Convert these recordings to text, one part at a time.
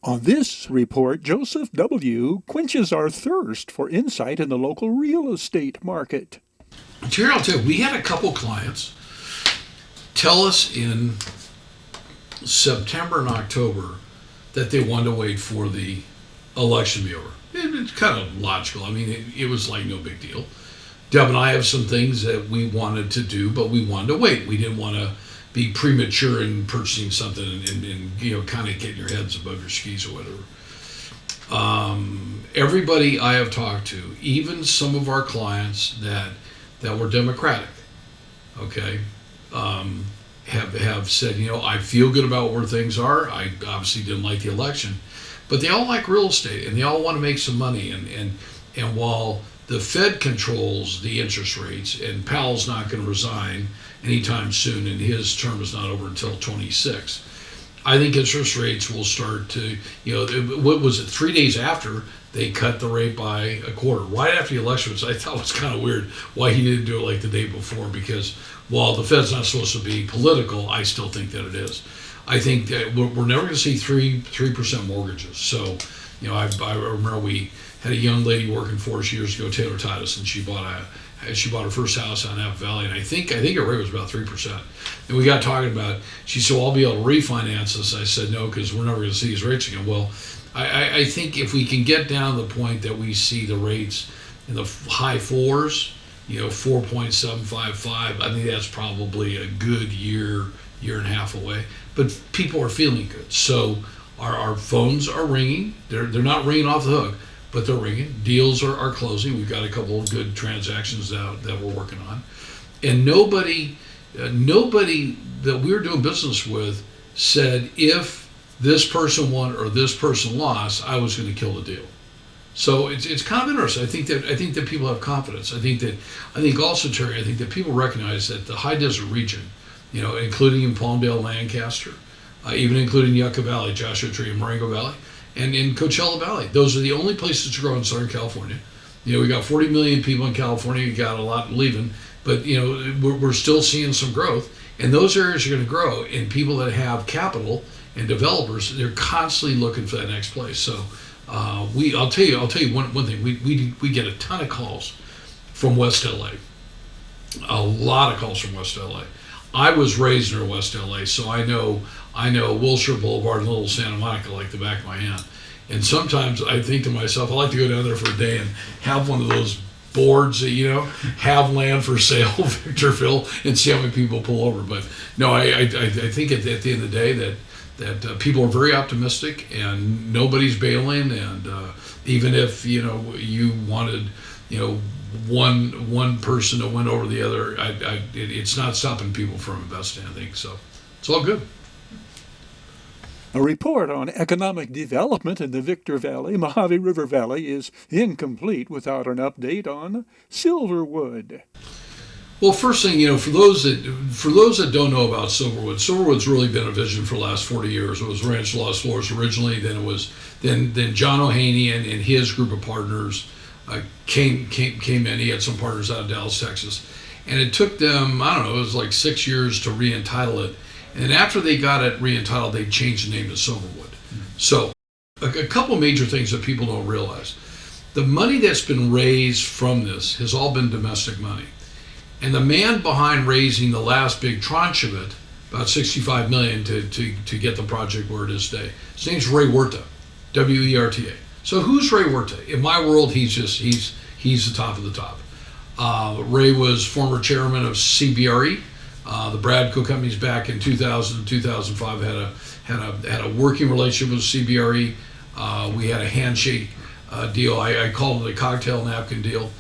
On this report, Joseph W. quenches our thirst for insight in the local real estate market. Here, I'll tell you, we had a couple clients tell us in September and October that they wanted to wait for the election to be over. It's kind of logical. I mean, it was like no big deal. Deb and I have some things that we wanted to do, but we wanted to wait. We didn't want to be premature in purchasing something and kind of getting your heads above your skis or whatever. Everybody I have talked to, even some of our clients that were Democratic, okay, have said, I feel good about where things are. I obviously didn't like the election, but they all like real estate and they all want to make some money. And while the Fed controls the interest rates and Powell's not going to resign anytime soon and his term is not over until 26, I think interest rates will start to, what was it, 3 days after they cut the rate by a quarter, right after the election, which I thought was kind of weird why he didn't do it like the day before, because while the Fed's not supposed to be political, I still think that it is. I think that we're never going to see 3% mortgages. So, I remember we had a young lady working for us years ago, Taylor Titus, and she bought her first house on Napa Valley, and I think her rate was about 3%. And we got talking about, she said, well, I'll be able to refinance this. I said, no, because we're never going to see these rates again. Well, I think if we can get down to the point that we see the rates in the high fours, 4.755, I think that's probably a good year and a half away. But people are feeling good. So our phones are ringing. They're not ringing off the hook, but they're ringing. Deals are closing. We've got a couple of good transactions that we're working on. And nobody that we were doing business with said, if this person won or this person lost, I was going to kill the deal. So it's kind of interesting. I think that people have confidence. I think also, Terry, I think that people recognize that the high desert region, including in Palmdale, Lancaster, even including Yucca Valley, Joshua Tree, and Marengo Valley, and in Coachella Valley, those are the only places to grow in Southern California. We got 40 million people in California. You got a lot leaving, but we're still seeing some growth, and those areas are going to grow. And people that have capital and developers, they're constantly looking for that next place. So I'll tell you one thing. We get a ton of calls from West LA. A lot of calls from West LA. I was raised near West LA, so I know Wilshire Boulevard and Little Santa Monica like the back of my hand. And sometimes I think to myself, I like to go down there for a day and have one of those boards that, have land for sale, Victorville, and see how many people pull over. But no, I think at the end of the day that people are very optimistic and nobody's bailing. And even if, you wanted, one person to win over the other, it's not stopping people from investing, I think. So it's all good. A report on economic development in the Victor Valley, Mojave River Valley is incomplete without an update on Silverwood. Well, first thing, for those that don't know about Silverwood's really been a vision for the last 40 years. It was Ranch Los Flores originally, then John O'Haney and his group of partners came in. He had some partners out of Dallas, Texas, and it took them, I don't know, it was like 6 years to re-entitle it. And after they got it re-entitled, they changed the name to Silverwood. So a couple major things that people don't realize. The money that's been raised from this has all been domestic money. And the man behind raising the last big tranche of it, about $65 million to get the project where it is today, his name's Ray Huerta, W-E-R-T-A. So who's Ray Huerta? In my world, he's the top of the top. Ray was former chairman of CBRE. The Bradco companies back in 2000 and 2005 had a working relationship with CBRE. We had a handshake deal. I called it a cocktail napkin deal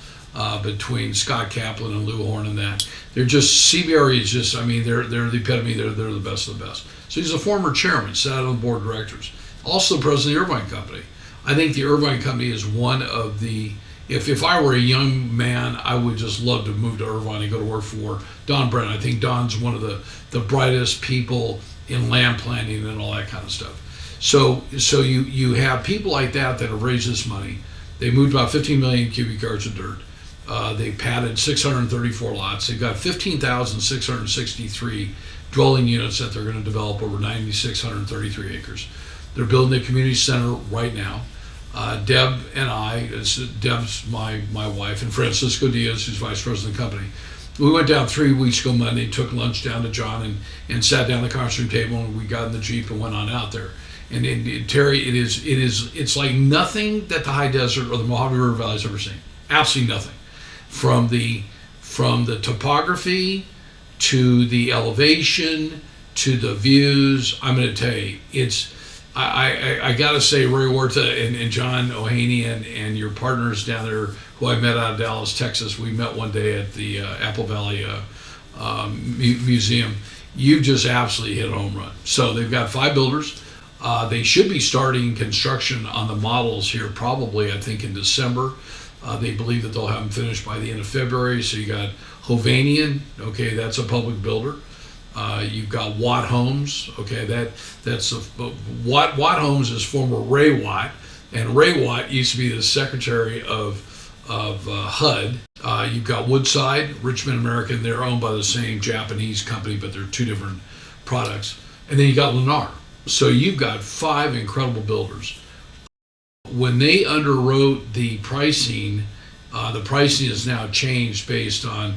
between Scott Kaplan and Lou Horn and that. CBRE is just, they're the epitome. They're the best of the best. So he's a former chairman, sat on the board of directors. Also the president of the Irvine Company. I think the Irvine Company is one of the, if I were a young man, I would just love to move to Irvine and go to work for Don Brennan. I think Don's one of the brightest people in land planning and all that kind of stuff. So you have people like that have raised this money. They moved about 15 million cubic yards of dirt. They padded 634 lots. They've got 15,663 dwelling units that they're going to develop over 9,633 acres. They're building a community center right now. Deb and I, Deb's my wife, and Francisco Diaz, who's vice president of the company. We went down 3 weeks ago Monday, took lunch down to John, and sat down at the conference room table, and we got in the Jeep and went on out there. And Terry, it's like nothing that the high desert or the Mojave River Valley has ever seen. Absolutely nothing. From the topography to the elevation to the views, I'm going to tell you, I got to say, Ray Huerta and John Ohaney and your partners down there, who I met out of Dallas, Texas. We met one day at the Apple Valley Museum. You've just absolutely hit a home run. So they've got 5 builders. They should be starting construction on the models here probably, I think, in December. They believe that they'll have them finished by the end of February. So you got Hovanian, okay, that's a public builder. You've got Watt Homes, okay, Watt Homes is former Ray Watt, and Ray Watt used to be the secretary of HUD. You've got Woodside, Richmond American, they're owned by the same Japanese company, but they're 2 different products. And then you got Lennar. So you've got 5 incredible builders. When they underwrote the pricing has now changed based on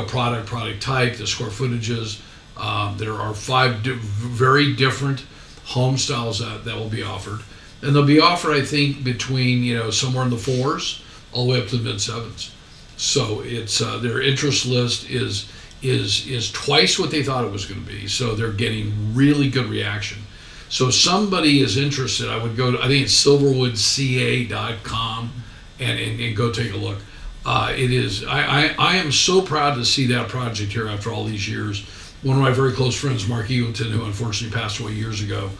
product type, the square footages. There are 5 very different home styles that will be offered, and they'll be offered, I think, between somewhere in the 4s all the way up to the mid 7s. So it's their interest list is twice what they thought it was going to be. So they're getting really good reaction. So if somebody is interested, I would go to, I think it's silverwoodca.com and go take a look. It is, I am so proud to see that project here after all these years. One of my very close friends, Mark Eagleton, who unfortunately passed away years ago,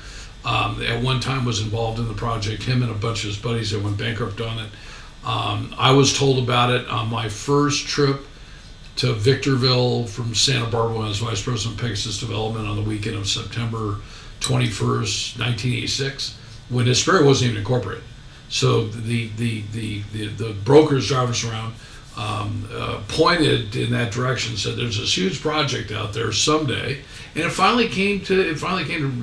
at one time was involved in the project. Him and a bunch of his buddies that went bankrupt on it. I was told about it on my first trip to Victorville from Santa Barbara when I was vice president of Pegasus Development on the weekend of September 21st, 1986, when Hesperia wasn't even incorporated. So the brokers driving us around pointed in that direction, said there's this huge project out there someday, and it finally came to.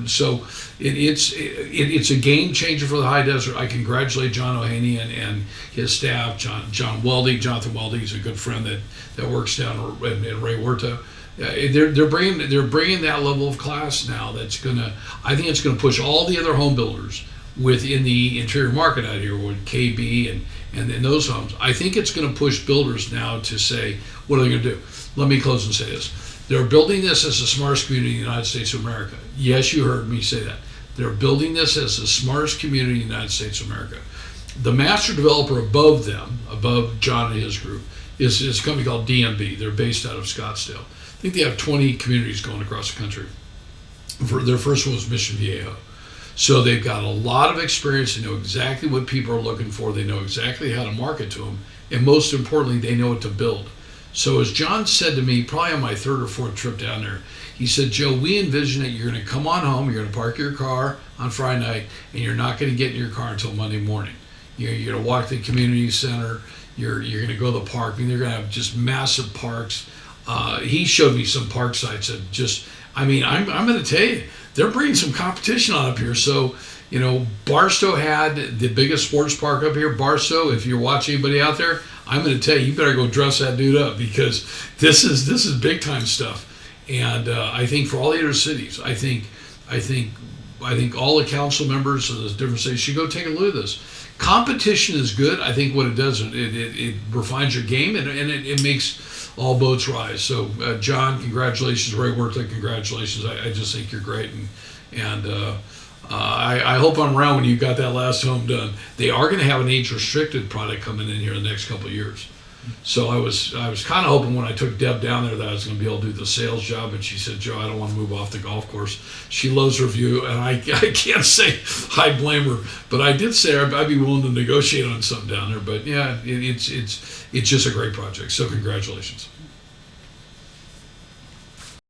So it's a game changer for the high desert. I congratulate John Ohaney and his staff. Jonathan Weldy is a good friend that works down at Ray Huerta. They're bringing that level of class now. I think it's gonna push all the other home builders within the interior market out here with KB and those homes. I think it's going to push builders now to say, what are they going to do? Let me close and say this. They're building this as the smartest community in the United States of America. Yes, you heard me say that. They're building this as the smartest community in the United States of America. The master developer above them, above John and his group, is a company called DMB. They're based out of Scottsdale. I think they have 20 communities going across the country. Their first one was Mission Viejo. So they've got a lot of experience. They know exactly what people are looking for. They know exactly how to market to them. And most importantly, they know what to build. So as John said to me, probably on my 3rd or 4th trip down there, he said, Joe, we envision that you're going to come on home, you're going to park your car on Friday night, and you're not going to get in your car until Monday morning. You're going to walk to the community center. You're going to go to the park. I mean, they're going to have just massive parks. He showed me some park sites that just, I'm going to tell you, they're bringing some competition on up here. So, Barstow had the biggest sports park up here. Barstow, if you're watching anybody out there, I'm going to tell you better go dress that dude up, because this is big time stuff. And I think for all the other cities, I think all the council members of the different cities should go take a look at this. Competition is good. I think what it does, it refines your game, and it makes all boats rise. So, John, congratulations. Ray Huerta, congratulations. I just think you're great, and I hope I'm around when you got that last home done. They are going to have an age-restricted product coming in here in the next couple of years. So I was kind of hoping when I took Deb down there that I was going to be able to do the sales job, and she said, Joe, I don't want to move off the golf course. She loves her view, and I can't say I blame her, but I did say I'd be willing to negotiate on something down there. But yeah, it's just a great project. So congratulations.